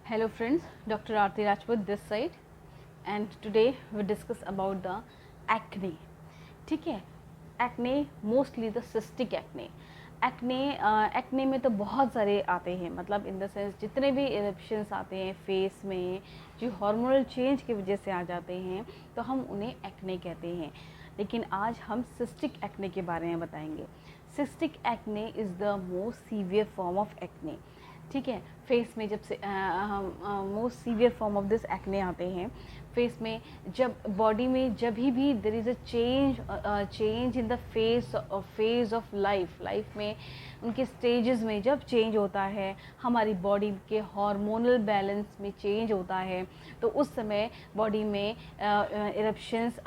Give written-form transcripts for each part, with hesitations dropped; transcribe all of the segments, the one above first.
Hello friends, Dr. Aarti Rajput this side and today we discuss about the acne. ठीक है, acne mostly the cystic acne. Acne में तो बहुत सारे आते हैं, मतलब इन द सेंस जितने भी इरप्शंस आते हैं फेस में जो हार्मोनल चेंज की वजह से आ जाते हैं तो हम उन्हें एक्ने कहते हैं। लेकिन आज हम सिस्टिक एक्ने के बारे में बताएंगे। Cystic acne is the most severe form of acne. ठीक है, फेस में जब से most severe form of this acne आते हैं फेस में, जब बॉडी में जब भी there is a change in the phase of life में उनके स्टेजेस में जब चेंज होता है, हमारी बॉडी के हार्मोनल बैलेंस में चेंज होता है, तो उस समय बॉडी में इरप्शंस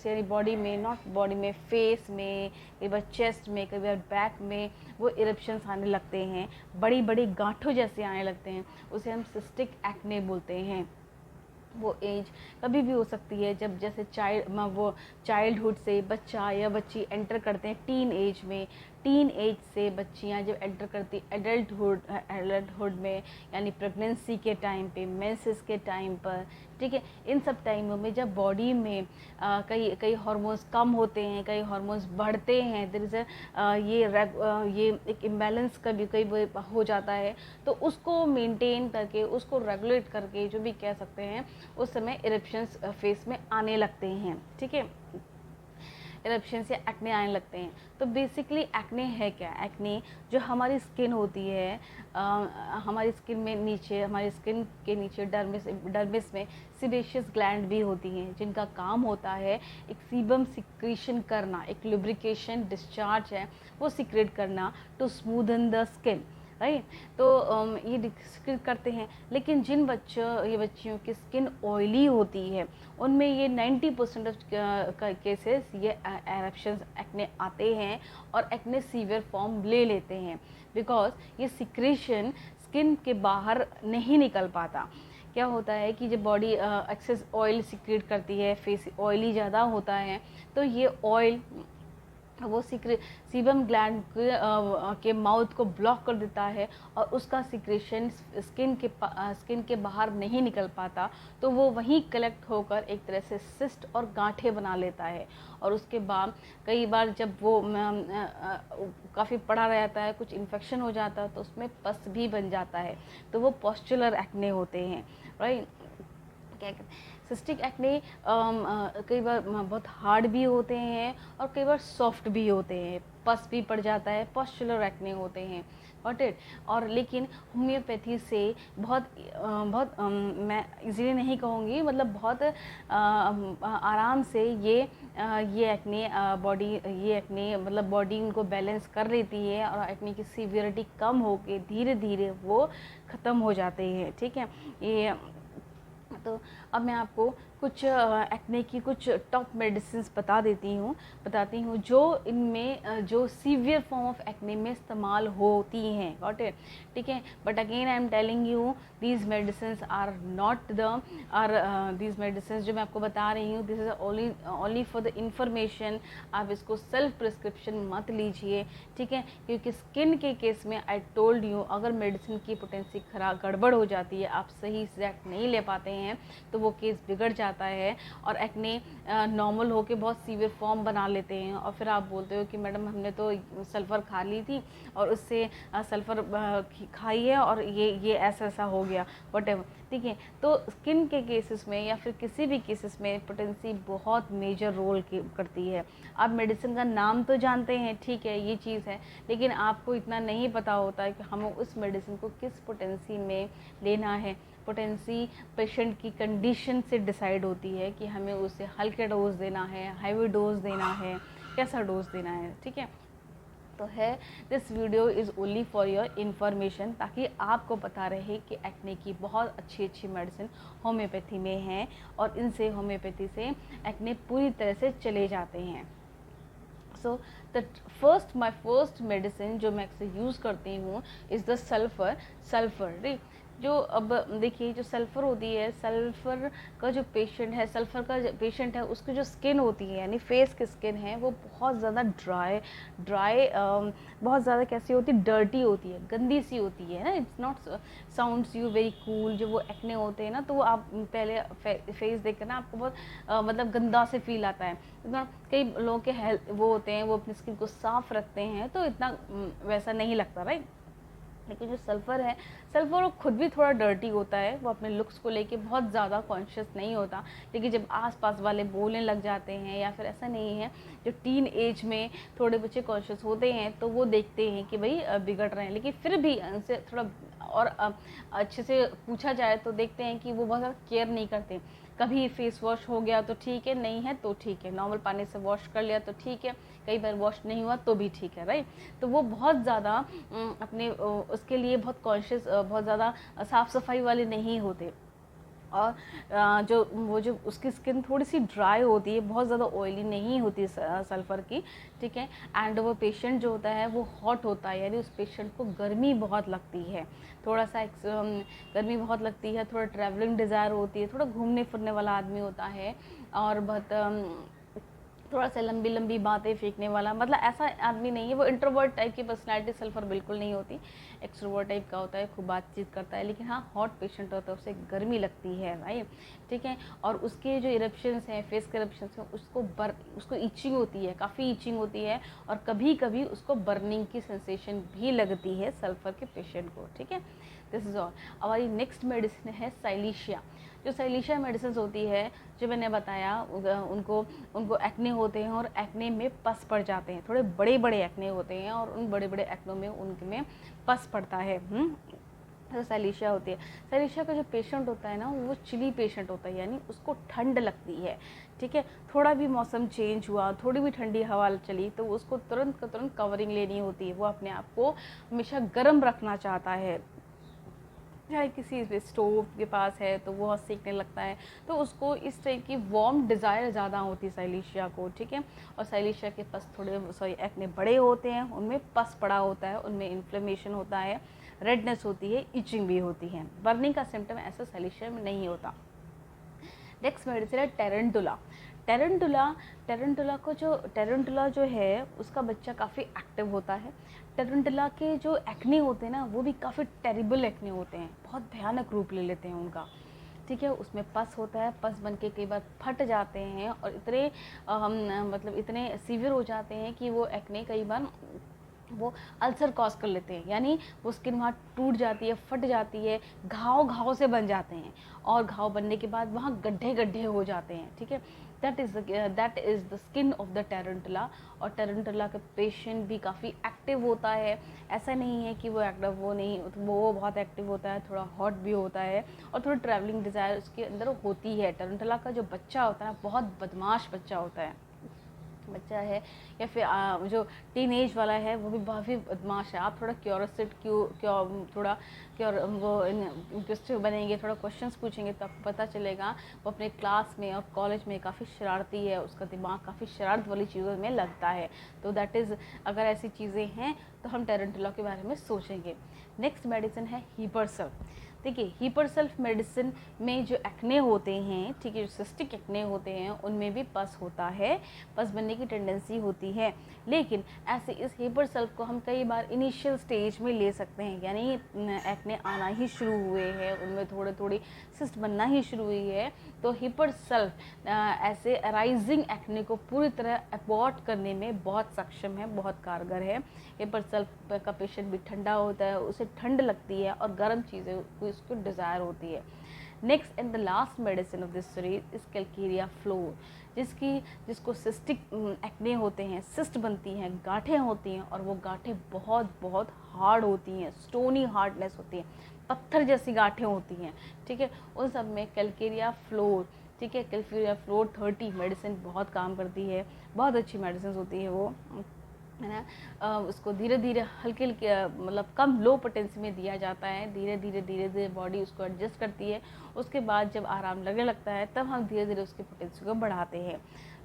यानी बॉडी में, नॉट बॉडी में, फेस में, कई बार चेस्ट में, कई बार बैक में वो इरप्शंस आने लगते हैं, बड़ी बड़ी गांठों जैसे आने लगते हैं, उसे हम सिस्टिक एक्ने बोलते हैं। वो एज कभी भी हो सकती है जब जैसे चाइल्डहुड से बच्चा या बच्ची एंटर करते हैं टीन एज से बच्चियां जब एंटर करती एडल्टहुड में, यानी प्रेगनेंसी के टाइम पे, मेंसेस के टाइम पर, ठीक है, इन सब टाइमों में जब बॉडी में कई हार्मोन्स कम होते हैं, कई हार्मोन्स बढ़ते हैं, देयर इज ये एक इम्बैलेंस कभी कई हो जाता है, तो उसको मेंटेन करके, उसको रेगुलेट करके, जो भी कह सकते हैं, उस समय इरप्शंस फेस में आने लगते हैं। ठीक है, इरप्शन से एक्ने आने लगते हैं। तो बेसिकली एक्ने है क्या? एक्ने जो हमारी स्किन होती है, हमारी स्किन के नीचे डर्मिस में सीबेशियस ग्लैंड भी होती हैं, जिनका काम होता है एक सीबम सिक्रीशन करना, एक लुब्रिकेशन डिस्चार्ज है वो सिक्रेट करना to smoothen the skin, right. तो ये डिस्क्रीट करते हैं। लेकिन जिन बच्चियों की स्किन ऑयली होती है उनमें ये 90% ऑफ केसेस ये एरप्शंस एक्ने आते हैं और एक्ने सीवियर फॉर्म ले लेते हैं, बिकॉज ये सिक्रेशन स्किन के बाहर नहीं निकल पाता। क्या होता है कि जब बॉडी एक्सेस ऑयल सिक्रेट करती है, फेस ऑयली ज़्यादा होता है, तो ये ऑयल वो सीबम ग्लैंड के माउथ को ब्लॉक कर देता है और उसका सिक्रेशन स्किन के बाहर नहीं निकल पाता, तो वो वहीं कलेक्ट होकर एक तरह से सिस्ट और गांठें बना लेता है। और उसके बाद कई बार जब वो काफ़ी पड़ा रहता है, कुछ इन्फेक्शन हो जाता है, तो उसमें पस भी बन जाता है, तो वो पॉस्चुलर एक्ने होते हैं, राइट। क्या सिस्टिक एक्ने कई बार बहुत हार्ड भी होते हैं और कई बार सॉफ्ट भी होते हैं, पस भी पड़ जाता है, पॉस्चुलर एक्ने होते हैं, गॉट इट। और लेकिन होम्योपैथी से बहुत मैं इजीली नहीं कहूँगी, मतलब बहुत आराम से ये एक्ने मतलब बॉडी उनको बैलेंस कर लेती है और एक्ने की सीवियरिटी कम होके धीरे धीरे वो ख़त्म हो जाते हैं। ठीक है, ये तो अब मैं आपको कुछ एक्ने की कुछ टॉप मेडिसिन्स बताती हूँ जो इनमें जो सीवियर फॉर्म ऑफ एक्ने में इस्तेमाल होती हैं, गॉट इट। ठीक है, but again I am telling you these medicines are not these medicines जो मैं आपको बता रही हूँ, this is only for the information. आप इसको सेल्फ प्रिस्क्रिप्शन मत लीजिए, ठीक है, क्योंकि स्किन के केस में आई टोल्ड यू, अगर मेडिसिन की पोटेंसी खराब गड़बड़ हो जाती है, आप सही एग्जैक्ट नहीं ले पाते हैं, तो वो केस बिगड़ जाता है और एक्ने नॉर्मल होके बहुत सीवियर फॉर्म बना लेते हैं। और फिर आप बोलते हो कि मैडम हमने तो सल्फ़र खा ली थी और उससे सल्फ़र खाई है और ये ऐसा हो गया, व्हाटएवर। ठीक है, तो स्किन के केसेस में या फिर किसी भी केसेस में पोटेंसी बहुत मेजर रोल करती है। आप मेडिसिन का नाम तो जानते हैं, ठीक है, ये चीज़ है, लेकिन आपको इतना नहीं पता होता है कि हमें उस मेडिसिन को किस पोटेंसी में लेना है। पोटेंसी पेशेंट की कंडीशन से डिसाइड होती है कि हमें उसे हल्के डोज देना है, हैवी डोज देना है, कैसा डोज देना है। ठीक है, तो है this video is only for your information, ताकि आपको पता रहे कि एक्ने की बहुत अच्छी मेडिसिन होम्योपैथी में है और इनसे होम्योपैथी से एक्ने पूरी तरह से चले जाते हैं। सो माई फर्स्ट मेडिसिन जो मैं अक्सर यूज़ करती हूँ इज़ द सल्फ़र। जो अब देखिए जो सल्फ़र होती है, सल्फ़र का जो पेशेंट है, सल्फ़र का पेशेंट है, उसकी जो स्किन होती है यानी फेस की स्किन है वो बहुत ज़्यादा ड्राई ड्राई बहुत ज़्यादा कैसी होती है, डर्टी होती है, गंदी सी होती है ना। It's not sounds you very cool. जो वो एक्ने होते हैं ना, तो वो आप पहले फेस देख कर ना आपको बहुत मतलब गंदा से फील आता है। इतना कई लोगों के हेल्थ वो होते हैं, वो अपनी स्किन को साफ रखते हैं तो इतना वैसा नहीं लगता, राइट। लेकिन जो सल्फ़र है, सल्फ़र वो खुद भी थोड़ा डर्टी होता है, वो अपने लुक्स को लेके बहुत ज़्यादा कॉन्शियस नहीं होता। लेकिन जब आसपास वाले बोलने लग जाते हैं या फिर ऐसा नहीं है, जो टीन एज में थोड़े बच्चे कॉन्शियस होते हैं तो वो देखते हैं कि भाई बिगड़ रहे हैं, लेकिन फिर भी उनसे थोड़ा और अच्छे से पूछा जाए तो देखते हैं कि वो बहुत ज़्यादा केयर नहीं करते। कभी फेस वॉश हो गया तो ठीक है, नहीं है तो ठीक है, नॉर्मल पानी से वॉश कर लिया तो ठीक है, कई बार वॉश नहीं हुआ तो भी ठीक है, राइट। तो वो बहुत ज़्यादा अपने उसके लिए बहुत कॉन्शियस, बहुत ज़्यादा साफ़ सफाई वाले नहीं होते। और जो उसकी स्किन थोड़ी सी ड्राई होती है, बहुत ज़्यादा ऑयली नहीं होती सल्फ़र की, ठीक है। एंड वो पेशेंट जो होता है वो हॉट होता है, यानी उस पेशेंट को गर्मी बहुत लगती है, थोड़ा सा गर्मी बहुत लगती है, थोड़ा ट्रैवलिंग डिज़ायर होती है, थोड़ा घूमने फिरने वाला आदमी होता है, और बहुत थोड़ा सा लंबी लंबी बातें फेंकने वाला, मतलब ऐसा आदमी नहीं है। वो इंट्रोवर्ट टाइप की पर्सनैलिटी सल्फ़र बिल्कुल नहीं होती, एक्सट्रोवर्ट टाइप का होता है, खूब बातचीत करता है। लेकिन हाँ, हॉट पेशेंट होता है, उसे गर्मी लगती है, राइट, ठीक है। और उसके जो इरप्शंस हैं, फेस के इरप्शंस हैं, उसको ईचिंग होती है, काफ़ी ईचिंग होती है, और कभी कभी उसको बर्निंग की सेंसेशन भी लगती है सल्फ़र के पेशेंट को, ठीक है। This is all. हमारी नेक्स्ट मेडिसिन है साइलिशिया। जो साइलिशिया मेडिसिन होती है, जो मैंने बताया, उनको एक्ने होते हैं और एक्ने में पस पड़ जाते हैं, थोड़े बड़े बड़े एक्ने होते हैं और उन बड़े बड़े एक्नों में उनमें पस पड़ता है। तो साइलिशिया होती है। साइलिशिया का जो पेशेंट होता है ना, वो चिली पेशेंट होता है, यानी उसको ठंड लगती है, ठीक है। थोड़ा भी मौसम चेंज हुआ, थोड़ी भी ठंडी हवा चली तो उसको तुरंत तुरंत कवरिंग लेनी होती है। वो अपने आप को हमेशा गर्म रखना चाहता है, चाहे किसी स्टोव के पास है तो वो सेकने लगता है, तो उसको इस टाइप की वार्म डिज़ायर ज़्यादा होती है साइलिशिया को, ठीक है। और साइलिशिया के पस एक्ने बड़े होते हैं, उनमें पस पड़ा होता है, उनमें इन्फ्लेमेशन होता है, रेडनेस होती है, इचिंग भी होती है। बर्निंग का सिम्टम ऐसा साइलिशिया में नहीं होता। नेक्स्ट मेडिसिन है टेरेंटुला। टेरेंटुला जो है उसका बच्चा काफ़ी एक्टिव होता है। टेरेंटुला के जो एक्ने होते हैं ना, वो भी काफ़ी टेरिबल एक्ने होते हैं, बहुत भयानक रूप ले लेते हैं उनका, ठीक है। उसमें पस होता है, पस बन के कई बार फट जाते हैं और इतने मतलब इतने सीवियर हो जाते हैं कि वो एक्ने कई बार वो अल्सर कॉज कर लेते हैं, यानी वो स्किन वहाँ टूट जाती है, फट जाती है, घाव घाव से बन जाते हैं, और घाव बनने के बाद वहाँ गड्ढे गड्ढे हो जाते हैं, ठीक है। That is the skin of the tarantula. और टेरेंटुला का पेशेंट भी काफ़ी एक्टिव होता है, ऐसा नहीं है कि वो एक्टिव, वो बहुत एक्टिव होता है, थोड़ा हॉट भी होता है, और थोड़ी ट्रैवलिंग डिज़ायर उसके अंदर होती है। टेरेंटुला का जो बच्चा होता है बहुत बदमाश बच्चा होता है, बच्चा है या फिर जो टीनेज वाला है वो भी काफ़ी बदमाश है। आप थोड़ा थोड़ा वो इंटरेस्टिव बनेंगे, थोड़ा क्वेश्चंस पूछेंगे तो आपको पता चलेगा वो अपने क्लास में और कॉलेज में काफ़ी शरारती है, उसका दिमाग काफ़ी शरारत वाली चीज़ों में लगता है। तो दैट इज़, अगर ऐसी चीज़ें हैं तो हम टेरेंटुला के बारे में सोचेंगे। नेक्स्ट मेडिसिन है हीपरसल। देखिए, हीपरसल्फ मेडिसिन में जो एक्ने होते हैं, ठीक है, जो सिस्टिक एक्ने होते हैं उनमें भी पस होता है, पस बनने की टेंडेंसी होती है। लेकिन ऐसे इस हीपरसल्फ को हम कई बार इनिशियल स्टेज में ले सकते हैं, यानी एक्ने आना ही शुरू हुए हैं, उनमें थोड़े थोड़ी सिस्ट बनना ही शुरू हुई है, तो हीपरसल्फ ऐसे अराइजिंग एक्ने को पूरी तरह अबॉर्ट करने में बहुत सक्षम है, बहुत कारगर है। हीपरसल्फ का पेशेंट भी ठंडा होता है, उसे ठंड लगती है और गर्म चीज़ें उसको डिज़ायर होती है। Next and the last medicine of this series is calcarea floor, जिसको सिस्टिक एक्ने होते हैं, सिस्ट बनती हैं, गांठें होती हैं, और वो गांठें बहुत बहुत हार्ड होती हैं, स्टोनी हार्डनेस होती है, पत्थर जैसी गांठें होती हैं, ठीक है। उन सब में कैल्केरिया फ्लोर, ठीक है, कैल्केरिया फ्लोर 30 मेडिसिन बहुत काम करती है, बहुत अच्छी मेडिसिन होती है वो, है ना। उसको धीरे धीरे हल्के हल्के मतलब कम लो पोटेंसी में दिया जाता है, धीरे धीरे बॉडी उसको एडजस्ट करती है। उसके बाद जब आराम लगने लगता है तब हम धीरे धीरे उसकी पोटेंसी को बढ़ाते हैं।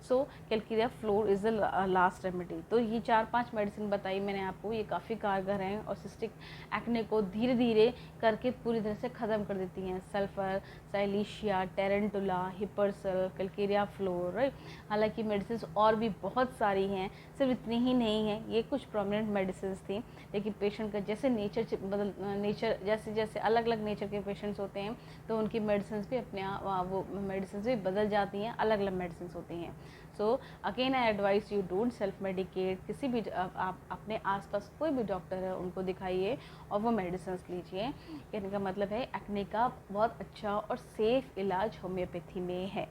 So calcarea fluor is the last remedy. तो ये 4-5 मेडिसिन बताई मैंने आपको, ये काफ़ी कारगर हैं और सिस्टिक एक्ने को धीरे धीरे करके पूरी तरह से ख़त्म कर देती हैं। Sulphur, silicea, tarentula, hepar sul, calcarea fluor, right. हालांकि मेडिसिन और भी बहुत सारी हैं, सिर्फ इतनी ही नहीं है, ये कुछ प्रोमिनेंट मेडिसिन थी। लेकिन पेशेंट का जैसे नेचर जैसे जैसे अलग अलग नेचर के पेशेंट्स होते हैं, तो उनकी मेडिसिन भी अपने आप वो मेडिसिन भी बदल जाती हैं, अलग अलग मेडिसिन होती हैं। So again I advice you don't self medicate. किसी भी आप अपने आसपास कोई भी डॉक्टर है उनको दिखाइए और वो मेडिसिन लीजिए। कहने का मतलब है एक्ने का बहुत अच्छा और सेफ इलाज होम्योपैथी में है।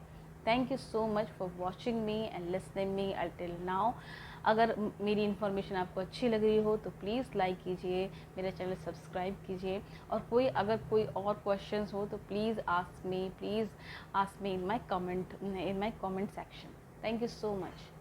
Thank you so much for watching me and listening me till now. अगर मेरी इन्फॉर्मेशन आपको अच्छी लग रही हो तो प्लीज़ लाइक कीजिए, मेरा चैनल सब्सक्राइब कीजिए, और अगर कोई और क्वेश्चंस हो तो please ask me in my comment section. Thank you so much.